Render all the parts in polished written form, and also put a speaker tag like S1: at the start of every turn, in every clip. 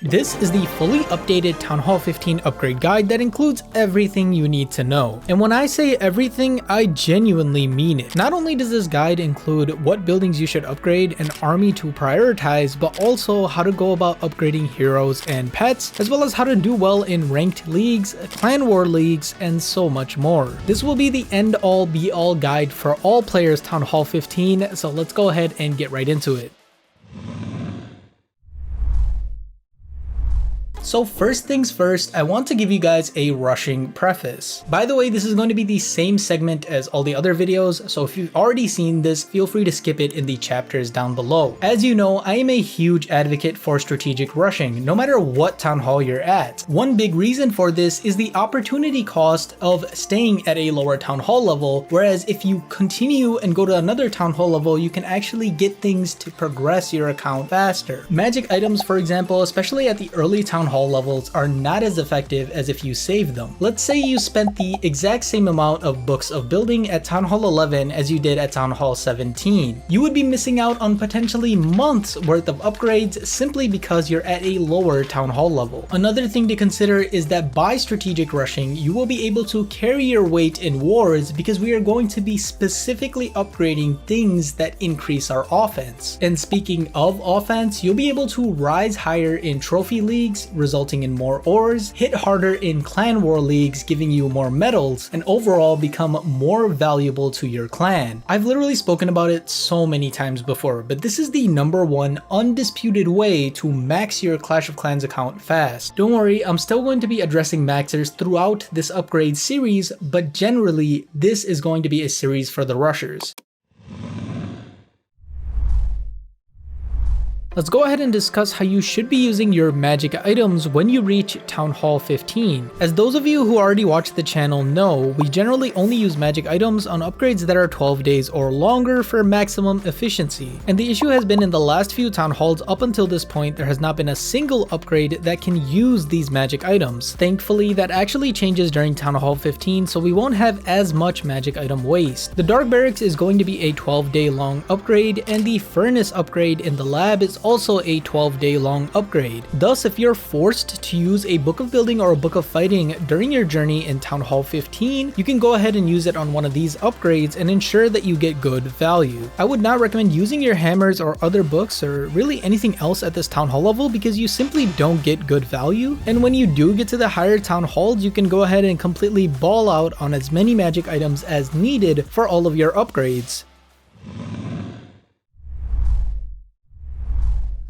S1: This is the fully updated Town Hall 15 upgrade guide that includes everything you need to know. And when I say everything, I genuinely mean it. Not only does this guide include what buildings you should upgrade and army to prioritize, but also how to go about upgrading heroes and pets, as well as how to do well in ranked leagues, clan war leagues, and so much more. This will be the end-all be-all guide for all players Town Hall 15, so let's go ahead and get right into it. So first things first, I want to give you guys a rushing preface. By the way, this is going to be the same segment as all the other videos, so if you've already seen this, feel free to skip it in the chapters down below. As you know, I am a huge advocate for strategic rushing, no matter what town hall you're at. One big reason for this is the opportunity cost of staying at a lower town hall level, whereas if you continue and go to another town hall level, you can actually get things to progress your account faster. Magic items, for example, especially at the early town hall levels, are not as effective as if you save them. Let's say you spent the exact same amount of books of building at Town Hall 11 as you did at Town Hall 17. You would be missing out on potentially months worth of upgrades simply because you're at a lower Town Hall level. Another thing to consider is that by strategic rushing, you will be able to carry your weight in wars because we are going to be specifically upgrading things that increase our offense. And speaking of offense, you'll be able to rise higher in trophy leagues, resulting in more ores, hit harder in clan war leagues, giving you more medals, and overall become more valuable to your clan. I've literally spoken about it so many times before, but this is the #1 undisputed way to max your Clash of Clans account fast. Don't worry, I'm still going to be addressing maxers throughout this upgrade series, but generally, this is going to be a series for the rushers. Let's go ahead and discuss how you should be using your magic items when you reach Town Hall 15. As those of you who already watch the channel know, we generally only use magic items on upgrades that are 12 days or longer for maximum efficiency. And the issue has been in the last few Town Halls up until this point, there has not been a single upgrade that can use these magic items. Thankfully, that actually changes during Town Hall 15, so we won't have as much magic item waste. The Dark Barracks is going to be a 12-day long upgrade, and the Furnace upgrade in the lab is also a 12-day long upgrade. Thus, if you're forced to use a book of building or a book of fighting during your journey in Town Hall 15, you can go ahead and use it on one of these upgrades and ensure that you get good value. I would not recommend using your hammers or other books or really anything else at this Town Hall level because you simply don't get good value. And when you do get to the higher Town Halls, you can go ahead and completely ball out on as many magic items as needed for all of your upgrades.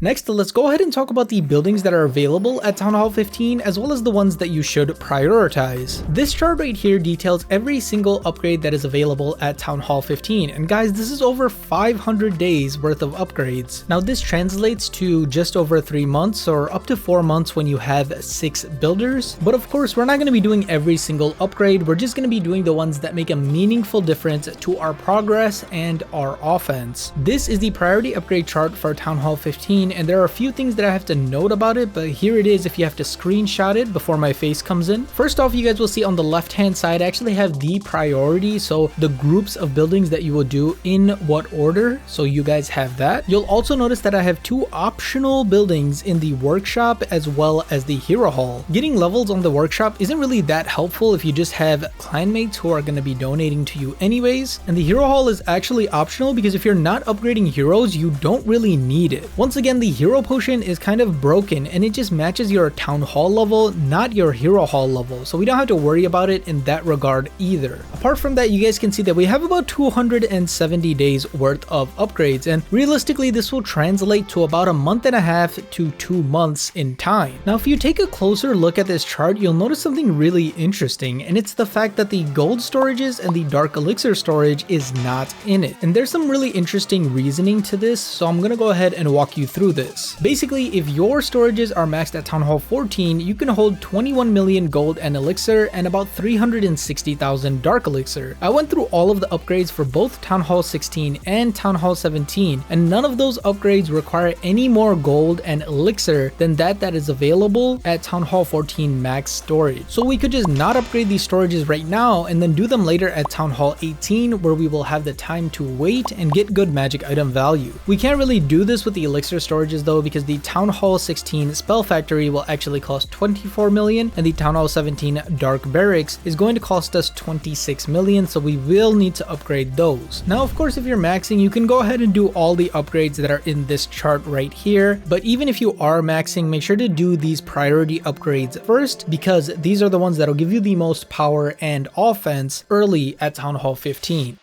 S1: Next, let's go ahead and talk about the buildings that are available at Town Hall 15, as well as the ones that you should prioritize. This chart right here details every single upgrade that is available at Town Hall 15, and guys, this is over 500 days worth of upgrades. Now, this translates to just over 3 months or up to 4 months when you have 6 builders, but of course, we're not going to be doing every single upgrade. We're just going to be doing the ones that make a meaningful difference to our progress and our offense. This is the priority upgrade chart for Town Hall 15, and there are a few things that I have to note about it, but here it is if you have to screenshot it before my face comes in. First off, you guys will see on the left hand side I actually have the priority, so the groups of buildings that you will do in what order, so you guys have that. You'll also notice that I have 2 optional buildings in the workshop as well as the hero hall. Getting levels on the workshop isn't really that helpful if you just have clanmates who are going to be donating to you anyways, and the hero hall is actually optional because if you're not upgrading heroes, you don't really need it. Once again, the hero potion is kind of broken and it just matches your town hall level, not your hero hall level, so we don't have to worry about it in that regard either. Apart from that, you guys can see that we have about 270 days worth of upgrades, and realistically this will translate to about a month and a half to 2 months in time. Now, if you take a closer look at this chart, you'll notice something really interesting, and it's the fact that the gold storages and the dark elixir storage is not in it. And there's some really interesting reasoning to this, so I'm gonna go ahead and walk you through this. Basically, if your storages are maxed at Town Hall 14, you can hold 21 million gold and elixir and about 360,000 dark elixir. I went through all of the upgrades for both Town Hall 16 and Town Hall 17, and none of those upgrades require any more gold and elixir than that is available at Town Hall 14 max storage. So we could just not upgrade these storages right now and then do them later at Town Hall 18, where we will have the time to wait and get good magic item value. We can't really do this with the elixir storage storages though, because the Town Hall 16 Spell Factory will actually cost 24 million, and the Town Hall 17 Dark Barracks is going to cost us 26 million, so we will need to upgrade those. Now, of course, if you're maxing, you can go ahead and do all the upgrades that are in this chart right here, but even if you are maxing, make sure to do these priority upgrades first, because these are the ones that'll give you the most power and offense early at Town Hall 15.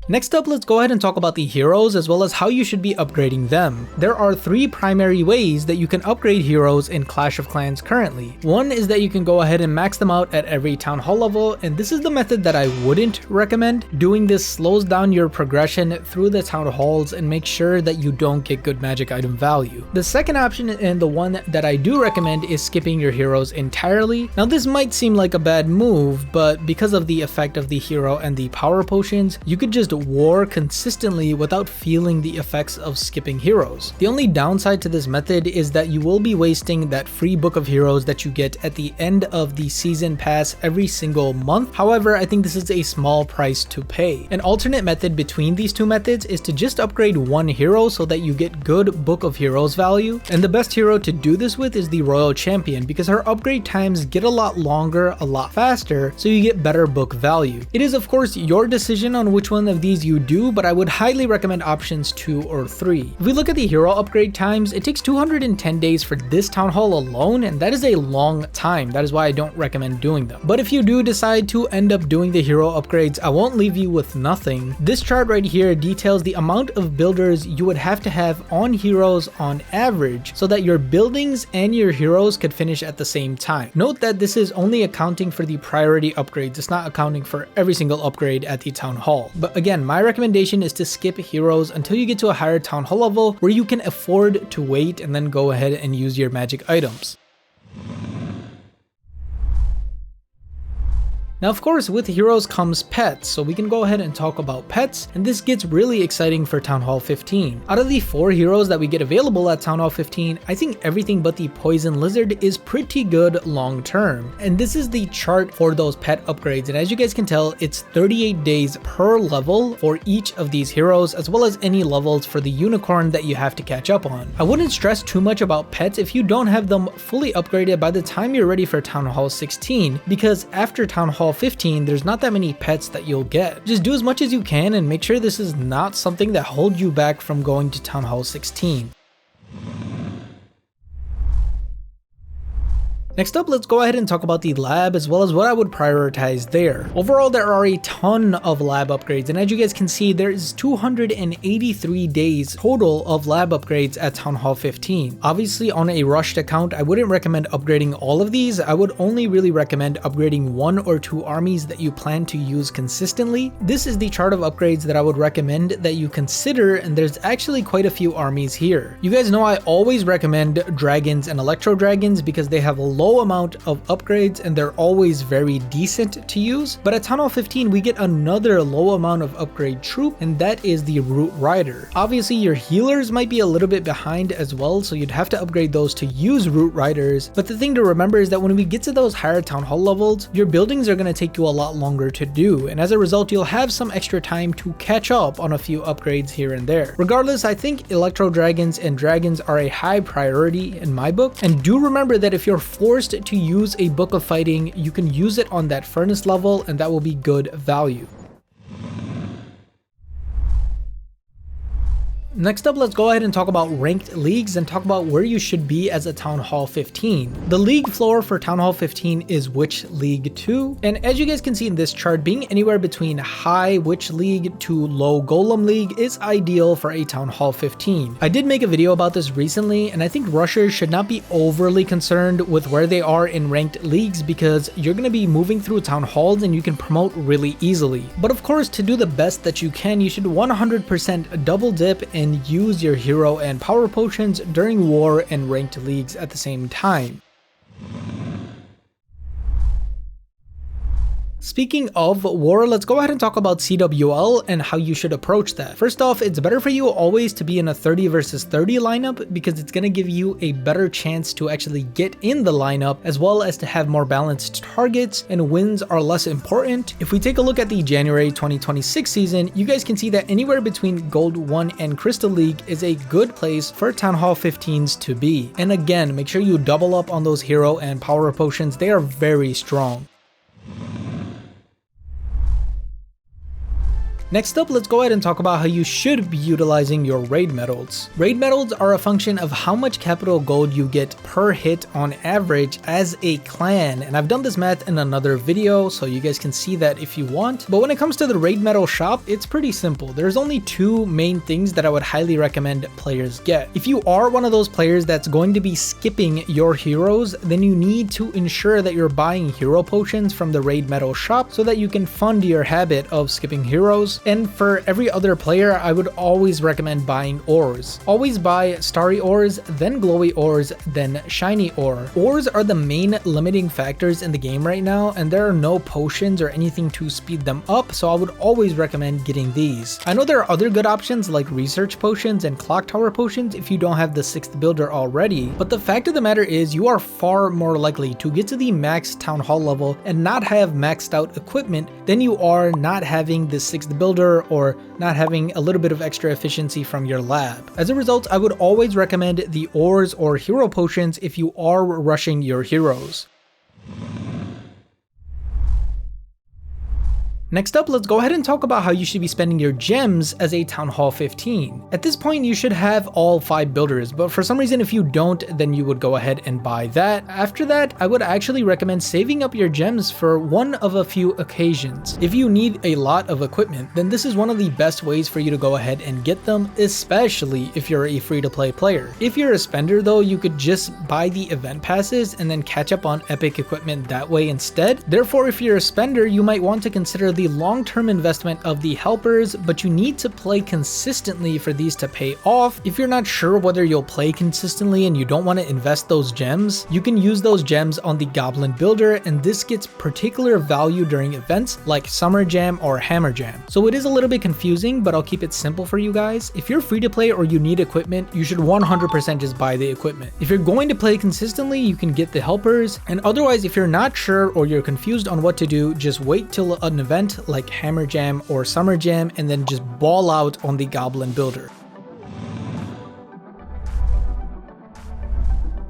S1: Next up, let's go ahead and talk about the heroes as well as how you should be upgrading them. There are 3 primary ways that you can upgrade heroes in Clash of Clans currently. One is that you can go ahead and max them out at every Town Hall level, and this is the method that I wouldn't recommend. Doing this slows down your progression through the Town Halls and make sure that you don't get good magic item value. The second option, and the one that I do recommend, is skipping your heroes entirely. Now, this might seem like a bad move, but because of the effect of the hero and the power potions, you could just war consistently without feeling the effects of skipping heroes. The only downside to this method is that you will be wasting that free book of heroes that you get at the end of the season pass every single month. However, I think this is a small price to pay. An alternate method between these two methods is to just upgrade one hero so that you get good book of heroes value, and the best hero to do this with is the Royal Champion, because her upgrade times get a lot longer, a lot faster, so you get better book value. It is of course your decision on which one of these you do, but I would highly recommend options 2 or 3. If we look at the hero upgrade times, it takes 210 days for this Town Hall alone, and that is a long time. That is why I don't recommend doing them. But if you do decide to end up doing the hero upgrades, I won't leave you with nothing. This chart right here details the amount of builders you would have to have on heroes on average so that your buildings and your heroes could finish at the same time. Note that this is only accounting for the priority upgrades. It's not accounting for every single upgrade at the Town Hall. But again, my recommendation is to skip heroes until you get to a higher Town Hall level where you can afford to wait and then go ahead and use your magic items. Now, of course, with heroes comes pets, so we can go ahead and talk about pets, and this gets really exciting for Town Hall 15. Out of the 4 heroes that we get available at Town Hall 15, I think everything but the Poison Lizard is pretty good long term. And this is the chart for those pet upgrades, and as you guys can tell, it's 38 days per level for each of these heroes, as well as any levels for the unicorn that you have to catch up on. I wouldn't stress too much about pets if you don't have them fully upgraded by the time you're ready for Town Hall 16, because after Town Hall 15, there's not that many pets that you'll get. Just do as much as you can and make sure this is not something that holds you back from going to Town Hall 16. Next up, let's go ahead and talk about the lab as well as what I would prioritize there. Overall, there are a ton of lab upgrades, and as you guys can see, there is 283 days total of lab upgrades at Town Hall 15. Obviously, on a rushed account, I wouldn't recommend upgrading all of these. I would only really recommend upgrading 1 or 2 armies that you plan to use consistently. This is the chart of upgrades that I would recommend that you consider, and there's actually quite a few armies here. You guys know I always recommend dragons and electro dragons because they have a low amount of upgrades and they're always very decent to use. But at Town Hall 15, we get another low amount of upgrade troop, and that is the Root Rider. Obviously, your healers might be a little bit behind as well, so you'd have to upgrade those to use Root Riders. But the thing to remember is that when we get to those higher Town Hall levels, your buildings are going to take you a lot longer to do, and as a result, you'll have some extra time to catch up on a few upgrades here and there. Regardless, I think Electro Dragons and Dragons are a high priority in my book, and do remember that if you're forced to use a Book of Fighting, you can use it on that furnace level, and that will be good value. Next up, let's go ahead and talk about ranked leagues and talk about where you should be as a Town Hall 15. The league floor for Town Hall 15 is Witch League 2, and as you guys can see in this chart, being anywhere between high Witch League to low Golem League is ideal for a Town Hall 15. I did make a video about this recently, and I think rushers should not be overly concerned with where they are in ranked leagues because you're going to be moving through Town Halls and you can promote really easily. But of course, to do the best that you can, you should 100% double dip and use your hero and power potions during war and ranked leagues at the same time. Speaking of war, let's go ahead and talk about CWL and how you should approach that. First off, it's better for you always to be in a 30 versus 30 lineup because it's going to give you a better chance to actually get in the lineup, as well as to have more balanced targets, and wins are less important. If we take a look at the January 2026 season, you guys can see that anywhere between Gold 1 and Crystal League is a good place for Town Hall 15s to be. And again, make sure you double up on those hero and power potions. They are very strong. Next up, let's go ahead and talk about how you should be utilizing your raid medals. Raid medals are a function of how much capital gold you get per hit on average as a clan, and I've done this math in another video, so you guys can see that if you want. But when it comes to the raid medal shop, it's pretty simple. There's only two main things that I would highly recommend players get. If you are one of those players that's going to be skipping your heroes, then you need to ensure that you're buying hero potions from the raid medal shop so that you can fund your habit of skipping heroes. And for every other player, I would always recommend buying ores. Always buy starry ores, then glowy ores, then shiny ore. Ores are the main limiting factors in the game right now, and there are no potions or anything to speed them up, so I would always recommend getting these. I know there are other good options like research potions and clock tower potions if you don't have the 6th builder already, but the fact of the matter is you are far more likely to get to the max town hall level and not have maxed out equipment than you are not having the 6th builder or not having a little bit of extra efficiency from your lab. As a result, I would always recommend the ores or hero potions if you are rushing your heroes. Next up, let's go ahead and talk about how you should be spending your gems as a Town Hall 15. At this point, you should have all 5 builders, but for some reason, if you don't, then you would go ahead and buy that. After that, I would actually recommend saving up your gems for one of a few occasions. If you need a lot of equipment, then this is one of the best ways for you to go ahead and get them, especially if you're a free-to-play player. If you're a spender though, you could just buy the event passes and then catch up on epic equipment that way instead. Therefore, if you're a spender, you might want to consider the long-term investment of the helpers, but you need to play consistently for these to pay off. If you're not sure whether you'll play consistently and you don't want to invest those gems, you can use those gems on the Goblin Builder, and this gets particular value during events like Summer Jam or Hammer Jam. So it is a little bit confusing, but I'll keep it simple for you guys. If you're free to play or you need equipment, you should 100% just buy the equipment. If you're going to play consistently, you can get the helpers, and otherwise, if you're not sure or you're confused on what to do, just wait till an event like Hammer Jam or Summer Jam and then just ball out on the Goblin Builder.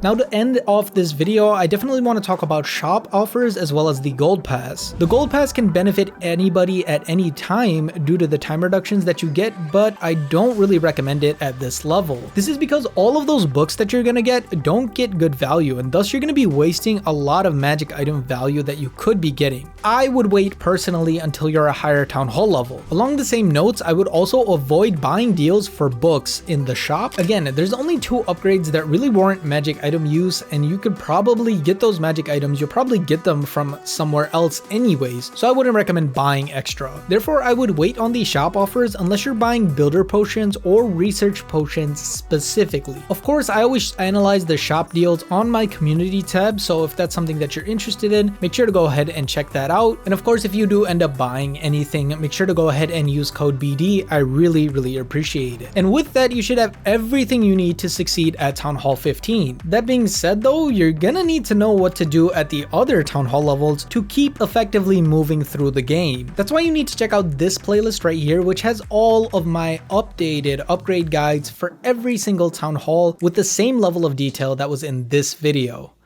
S1: Now, to end off this video, I definitely want to talk about shop offers as well as the gold pass. The gold pass can benefit anybody at any time due to the time reductions that you get, but I don't really recommend it at this level. This is because all of those books that you're gonna get don't get good value, and thus you're gonna be wasting a lot of magic item value that you could be getting. I would wait personally until you're a higher town hall level. Along the same notes, I would also avoid buying deals for books in the shop. Again, there's only 2 upgrades that really warrant magic item use, and you could probably get those magic items. You'll probably get them from somewhere else anyways, so I wouldn't recommend buying extra. Therefore, I would wait on the shop offers unless you're buying builder potions or research potions specifically. Of course, I always analyze the shop deals on my community tab, so if that's something that you're interested in, make sure to go ahead and check that out. And of course, if you do end up buying anything, make sure to go ahead and use code BD. I really appreciate it. And with that, you should have everything you need to succeed at Town Hall 15. That being said though, you're gonna need to know what to do at the other Town Hall levels to keep effectively moving through the game. That's why you need to check out this playlist right here, which has all of my updated upgrade guides for every single Town Hall with the same level of detail that was in this video.